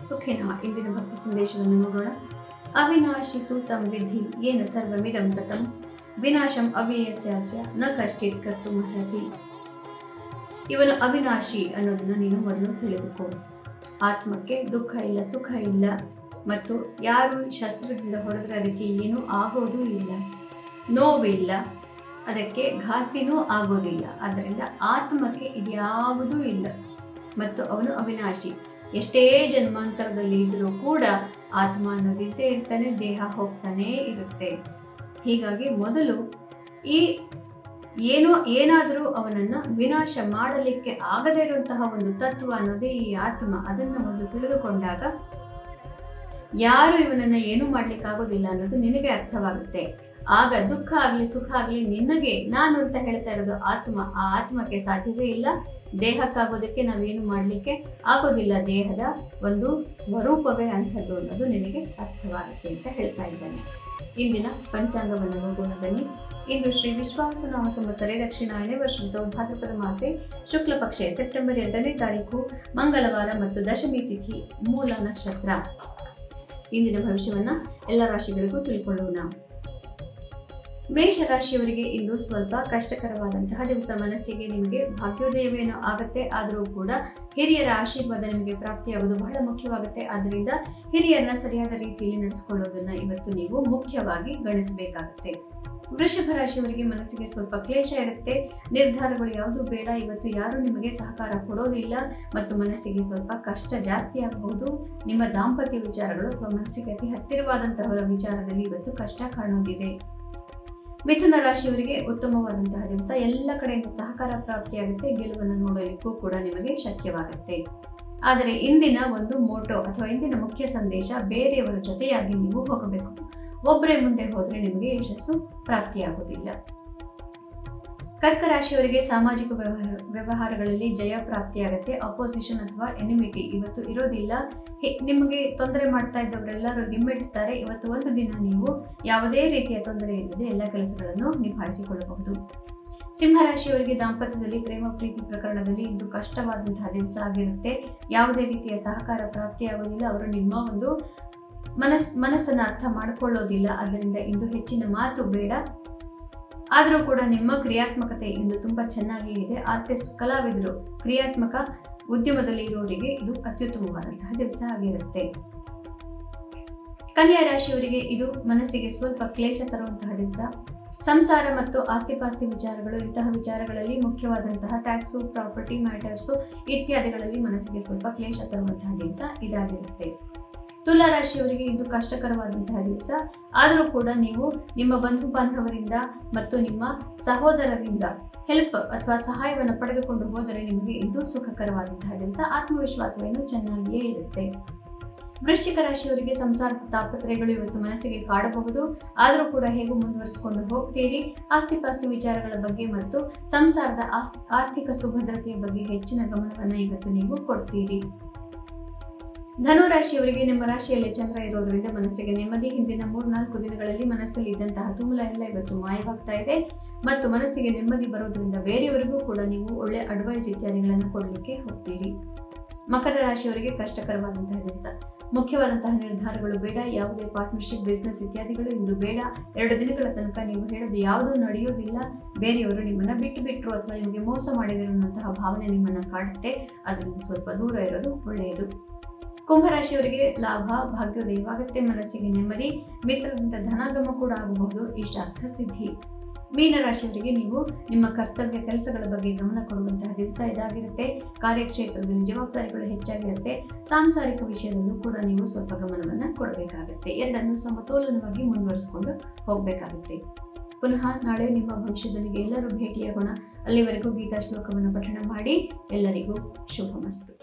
ಸುಖಿನಃ. ಇಂದಿನ ಭಕ್ತಿ ಸಂದೇಶವನ್ನು ನೋಡೋಣ. ಅವಿನಾಶಿ ತು ತಂ ವಿಧಿ ಯೇನ ಸರ್ವಮಿದಂ ತತಂ ವಿನಾಶಂ ಅವ್ಯಯಸ್ಯಾಸ್ಯ ನ ಕಶ್ಚಿತ್ ಕರ್ತುಮರ್ಹತಿ. ಇವನು ಅವಿನಾಶಿ ಅನ್ನೋದನ್ನ ನೀನು ಮೊದಲು ತಿಳಿದುಕೋ. ಆತ್ಮಕ್ಕೆ ದುಃಖ ಇಲ್ಲ, ಸುಖ ಇಲ್ಲ, ಮತ್ತು ಯಾರು ಶಸ್ತ್ರದಿಂದ ಹೊಡೆದ್ರೆ ಅದಕ್ಕೆ ಏನೂ ಆಗೋದೂ ಇಲ್ಲ, ನೋವಿಲ್ಲ, ಅದಕ್ಕೆ ಘಾಸಿನೂ ಆಗೋದಿಲ್ಲ. ಆದ್ದರಿಂದ ಆತ್ಮಕ್ಕೆ ಇದ್ಯಾವುದೂ ಇಲ್ಲ ಮತ್ತು ಅವನು ಅವಿನಾಶಿ. ಎಷ್ಟೇ ಜನ್ಮಾಂತರದಲ್ಲಿ ಇದ್ದರೂ ಕೂಡ ಆತ್ಮ ಅನ್ನೋದಿದ್ದೇ ಇರ್ತಾನೆ, ದೇಹ ಹೋಗ್ತಾನೇ ಇರುತ್ತೆ. ಹೀಗಾಗಿ ಮೊದಲು ಈ ಏನಾದರೂ ಅವನನ್ನು ವಿನಾಶ ಮಾಡಲಿಕ್ಕೆ ಆಗದೇ ಇರುವಂತಹ ಒಂದು ತತ್ವ ಅನ್ನೋದೇ ಈ ಆತ್ಮ. ಅದನ್ನು ಒಂದು ತಿಳಿದುಕೊಂಡಾಗ ಯಾರು ಇವನನ್ನು ಏನೂ ಮಾಡ್ಲಿಕ್ಕೆ ಆಗೋದಿಲ್ಲ ಅನ್ನೋದು ನಿನಗೆ ಅರ್ಥವಾಗುತ್ತೆ. ಆಗ ದುಃಖ ಆಗಲಿ ಸುಖ ಆಗಲಿ ನಿನಗೆ ನಾನು ಅಂತ ಹೇಳ್ತಾ ಇರೋದು ಆತ್ಮ. ಆ ಆತ್ಮಕ್ಕೆ ಸಾಧ್ಯವೇ ಇಲ್ಲ. ದೇಹಕ್ಕಾಗೋದಕ್ಕೆ ನಾವೇನು ಮಾಡಲಿಕ್ಕೆ ಆಗೋದಿಲ್ಲ. ದೇಹದ ಒಂದು ಸ್ವರೂಪವೇ ಅಂಥದ್ದು ಅನ್ನೋದು ನಿನಗೆ ಅರ್ಥವಾಗುತ್ತೆ ಅಂತ ಹೇಳ್ತಾ ಇದ್ದಾನೆ. ಇಂದಿನ ಪಂಚಾಂಗವನ್ನು ನೋಡೋಣ ಬನ್ನಿ. ಇಂದು ಶ್ರೀ ವಿಶ್ವಾವಸುನಾಮ ಸಂವತ್ಸರೆ ದಕ್ಷಿಣಾಯನ ವರ್ಷದ ಭಾದ್ರಪದ ಮಾಸೆ ಶುಕ್ಲ ಪಕ್ಷೆ ಸೆಪ್ಟೆಂಬರ್ 2ನೇ ತಾರೀಕು ಮಂಗಳವಾರ ಮತ್ತು ದಶಮಿ ತಿಥಿ ಮೂಲ ನಕ್ಷತ್ರ. ಇಂದಿನ ಭವಿಷ್ಯವನ್ನ ಎಲ್ಲ ರಾಶಿಗಳಿಗೂ ತಿಳ್ಕೊಳ್ಳೋಣ. ಮೇಷರಾಶಿಯವರಿಗೆ ಇಂದು ಸ್ವಲ್ಪ ಕಷ್ಟಕರವಾದಂತಹ ದಿವಸ. ಮನಸ್ಸಿಗೆ ನಿಮಗೆ ಭಾಗ್ಯೋದಯವೇನೋ ಆಗುತ್ತೆ, ಆದರೂ ಕೂಡ ಹಿರಿಯರ ಆಶೀರ್ವಾದ ನಿಮಗೆ ಪ್ರಾಪ್ತಿಯಾಗೋದು ಬಹಳ ಮುಖ್ಯವಾಗುತ್ತೆ. ಆದ್ದರಿಂದ ಹಿರಿಯರನ್ನ ಸರಿಯಾದ ರೀತಿಯಲ್ಲಿ ನಡೆಸ್ಕೊಳ್ಳೋದನ್ನ ಇವತ್ತು ನೀವು ಮುಖ್ಯವಾಗಿ ಗಣಿಸಬೇಕಾಗುತ್ತೆ. ವೃಷಭ ರಾಶಿಯವರಿಗೆ ಮನಸ್ಸಿಗೆ ಸ್ವಲ್ಪ ಕ್ಲೇಶ ಇರುತ್ತೆ. ನಿರ್ಧಾರಗಳು ಯಾವುದು ಬೇಡ. ಇವತ್ತು ಯಾರು ನಿಮಗೆ ಸಹಕಾರ ಕೊಡೋದಿಲ್ಲ ಮತ್ತು ಮನಸ್ಸಿಗೆ ಸ್ವಲ್ಪ ಕಷ್ಟ ಜಾಸ್ತಿ ಆಗಬಹುದು. ನಿಮ್ಮ ದಾಂಪತ್ಯ ವಿಚಾರಗಳು ಅಥವಾ ಮನಸ್ಸಿಗೆ ಅತಿ ಹತ್ತಿರವಾದಂತಹವರ ವಿಚಾರದಲ್ಲಿ ಇವತ್ತು ಕಷ್ಟ ಕಾಣೋದಿದೆ. ಮಿಥುನ ರಾಶಿಯವರಿಗೆ ಉತ್ತಮವಾದಂತಹ ದಿವಸ. ಎಲ್ಲ ಕಡೆಯಿಂದ ಸಹಕಾರ ಪ್ರಾಪ್ತಿಯಾಗುತ್ತೆ. ಗೆಲುವನ್ನು ನೋಡಲಿಕ್ಕೂ ಕೂಡ ನಿಮಗೆ ಶಕ್ಯವಾಗುತ್ತೆ. ಆದರೆ ಇಂದಿನ ಒಂದು ಮೋಟೋ ಅಥವಾ ಇಂದಿನ ಮುಖ್ಯ ಸಂದೇಶ, ಬೇರೆಯವರ ಜೊತೆಯಾಗಿ ನೀವು ಹೋಗಬೇಕು. ಒಬ್ಬರೇ ಮುಂದೆ ಹೋದರೆ ನಿಮಗೆ ಯಶಸ್ಸು ಪ್ರಾಪ್ತಿಯಾಗುವುದಿಲ್ಲ. ಕರ್ಕ ರಾಶಿಯವರಿಗೆ ಸಾಮಾಜಿಕ ವ್ಯವಹಾರಗಳಲ್ಲಿ ಜಯ ಪ್ರಾಪ್ತಿಯಾಗುತ್ತೆ. ಅಪೋಸಿಷನ್ ಅಥವಾ ಎನಿಮಿಟಿ ಇವತ್ತು ಇರೋದಿಲ್ಲ. ನಿಮಗೆ ತೊಂದರೆ ಮಾಡ್ತಾ ಇದ್ದವರೆಲ್ಲರೂ ಹಿಮ್ಮೆಟ್ಟುತ್ತಾರೆ. ಇವತ್ತು ಒಂದು ದಿನ ನೀವು ಯಾವುದೇ ರೀತಿಯ ತೊಂದರೆ ಇಲ್ಲದೆ ಎಲ್ಲ ಕೆಲಸಗಳನ್ನು ನಿಭಾಯಿಸಿಕೊಳ್ಳಬಹುದು. ಸಿಂಹರಾಶಿಯವರಿಗೆ ದಾಂಪತ್ಯದಲ್ಲಿ ಪ್ರೇಮ ಪ್ರೀತಿ ಪ್ರಕರಣದಲ್ಲಿ ಇಂದು ಕಷ್ಟವಾದಂತಹ ದಿವಸ ಆಗಿರುತ್ತೆ. ಯಾವುದೇ ರೀತಿಯ ಸಹಕಾರ ಪ್ರಾಪ್ತಿಯಾಗುವುದಿಲ್ಲ. ಅವರು ನಿಮ್ಮ ಒಂದು ಮನಸ್ಸನ್ನು ಅರ್ಥ ಮಾಡಿಕೊಳ್ಳೋದಿಲ್ಲ. ಅದರಿಂದ ಇಂದು ಹೆಚ್ಚಿನ ಮಾತು ಬೇಡ. ಆದರೂ ಕೂಡ ನಿಮ್ಮ ಕ್ರಿಯಾತ್ಮಕತೆ ಇಂದು ತುಂಬ ಚೆನ್ನಾಗಿ ಇದೆ. ಆರ್ಟಿಸ್ಟ್, ಕಲಾವಿದರು, ಕ್ರಿಯಾತ್ಮಕ ಉದ್ಯಮದಲ್ಲಿ ಇರೋರಿಗೆ ಇದು ಅತ್ಯುತ್ತಮವಾದಂತಹ ದಿವಸ ಆಗಿರುತ್ತೆ. ಕನ್ಯಾ ರಾಶಿಯವರಿಗೆ ಇದು ಮನಸ್ಸಿಗೆ ಸ್ವಲ್ಪ ಕ್ಲೇಶ ತರುವಂತಹ ದಿವಸ. ಸಂಸಾರ ಮತ್ತು ಆಸ್ತಿಪಾಸ್ತಿ ವಿಚಾರಗಳು, ಇಂತಹ ವಿಚಾರಗಳಲ್ಲಿ ಮುಖ್ಯವಾದಂತಹ ಟ್ಯಾಕ್ಸು, ಪ್ರಾಪರ್ಟಿ ಮ್ಯಾಟರ್ಸು ಇತ್ಯಾದಿಗಳಲ್ಲಿ ಮನಸ್ಸಿಗೆ ಸ್ವಲ್ಪ ಕ್ಲೇಶ ತರುವಂತಹ ದಿವಸ ಇದಾಗಿರುತ್ತೆ. ತುಲಾ ರಾಶಿಯವರಿಗೆ ಇದು ಕಷ್ಟಕರವಾದಂತಹ ದಿವಸ. ಆದರೂ ಕೂಡ ನೀವು ನಿಮ್ಮ ಬಂಧು ಬಾಂಧವರಿಂದ ಮತ್ತು ನಿಮ್ಮ ಸಹೋದರರಿಂದ ಹೆಲ್ಪ್ ಅಥವಾ ಸಹಾಯವನ್ನು ಪಡೆದುಕೊಂಡು ಹೋದರೆ ನಿಮಗೆ ಇದು ಸುಖಕರವಾದಂತಹ ದಿವಸ. ಆತ್ಮವಿಶ್ವಾಸವೇನು ಚೆನ್ನಾಗಿಯೇ ಇರುತ್ತೆ. ವೃಶ್ಚಿಕ ರಾಶಿಯವರಿಗೆ ಸಂಸಾರದ ತಾಪತ್ರಯಗಳು ಇವತ್ತು ಮನಸ್ಸಿಗೆ ಕಾಡಬಹುದು. ಆದರೂ ಕೂಡ ಹೇಗೂ ಮುಂದುವರಿಸಿಕೊಂಡು ಹೋಗ್ತೀರಿ. ಆಸ್ತಿಪಾಸ್ತಿ ವಿಚಾರಗಳ ಬಗ್ಗೆ ಮತ್ತು ಸಂಸಾರದ ಆರ್ಥಿಕ ಸುಭದ್ರತೆಯ ಬಗ್ಗೆ ಹೆಚ್ಚಿನ ಗಮನವನ್ನು ಇವತ್ತು ನೀವು ಕೊಡ್ತೀರಿ. ಧನು ರಾಶಿಯವರಿಗೆ ನಿಮ್ಮ ರಾಶಿಯಲ್ಲಿ ಚಂದ್ರ ಇರೋದರಿಂದ ಮನಸ್ಸಿಗೆ ನೆಮ್ಮದಿ. ಹಿಂದಿನ 3-4 ದಿನಗಳಲ್ಲಿ ಮನಸ್ಸಲ್ಲಿ ಇದ್ದಂತಹ ತುಮುಲ ಎಲ್ಲ ಇವತ್ತು ಮಾಯವಾಗ್ತಾ ಇದೆ ಮತ್ತು ಮನಸ್ಸಿಗೆ ನೆಮ್ಮದಿ ಬರೋದ್ರಿಂದ ಬೇರೆಯವರಿಗೂ ಕೂಡ ನೀವು ಒಳ್ಳೆ ಅಡ್ವೈಸ್ ಇತ್ಯಾದಿಗಳನ್ನು ಕೊಡಲಿಕ್ಕೆ ಹೋಗ್ತೀರಿ. ಮಕರ ರಾಶಿಯವರಿಗೆ ಕಷ್ಟಕರವಾದಂತಹ ದಿವಸ. ಮುಖ್ಯವಾದಂತಹ ನಿರ್ಧಾರಗಳು ಬೇಡ. ಯಾವುದೇ ಪಾರ್ಟ್ನರ್ಶಿಪ್, ಬಿಸ್ನೆಸ್ ಇತ್ಯಾದಿಗಳು ಇಂದು ಬೇಡ. 2 ದಿನಗಳ ತನಕ ನೀವು ಹೇಳೋದು ಯಾವುದೂ ನಡೆಯೋದಿಲ್ಲ. ಬೇರೆಯವರು ನಿಮ್ಮನ್ನು ಬಿಟ್ಟರು ಅಥವಾ ನಿಮಗೆ ಮೋಸ ಮಾಡಿದರು ಅನ್ನುವಂತಹ ಭಾವನೆ ನಿಮ್ಮನ್ನು ಕಾಡುತ್ತೆ. ಅದರಿಂದ ಸ್ವಲ್ಪ ದೂರ ಇರೋದು ಒಳ್ಳೆಯದು. ಕುಂಭರಾಶಿಯವರಿಗೆ ಲಾಭ, ಭಾಗ್ಯೋದಯವಾಗುತ್ತೆ. ಮನಸ್ಸಿಗೆ ನೆಮ್ಮದಿ. ಮಿತ್ರರಿಂದ ಧನಾಗಮ ಕೂಡ ಆಗಬಹುದು. ಇಷ್ಟಾರ್ಥ ಸಿದ್ಧಿ. ಮೀನರಾಶಿಯವರಿಗೆ ನೀವು ನಿಮ್ಮ ಕರ್ತವ್ಯ ಕೆಲಸಗಳ ಬಗ್ಗೆ ಗಮನ ಕೊಡುವಂತಹ ದಿವಸ ಇದಾಗಿರುತ್ತೆ. ಕಾರ್ಯಕ್ಷೇತ್ರದಲ್ಲಿ ಜವಾಬ್ದಾರಿಗಳು ಹೆಚ್ಚಾಗಿರುತ್ತೆ. ಸಾಂಸಾರಿಕ ವಿಷಯದಲ್ಲೂ ಕೂಡ ನೀವು ಸ್ವಲ್ಪ ಗಮನವನ್ನು ಕೊಡಬೇಕಾಗುತ್ತೆ. ಎರಡನ್ನೂ ಸಮತೋಲನವಾಗಿ ಮುಂದುವರಿಸಿಕೊಂಡು ಹೋಗಬೇಕಾಗುತ್ತೆ. ಪುನಃ ನಾಳೆ ನಿಮ್ಮ ಭವಿಷ್ಯದೊಂದಿಗೆ ಎಲ್ಲರೂ ಭೇಟಿಯಾಗೋಣ. ಅಲ್ಲಿವರೆಗೂ ಗೀತಾ ಶ್ಲೋಕವನ್ನು ಪಠಣ ಮಾಡಿ. ಎಲ್ಲರಿಗೂ ಶುಭಮಸ್ತು.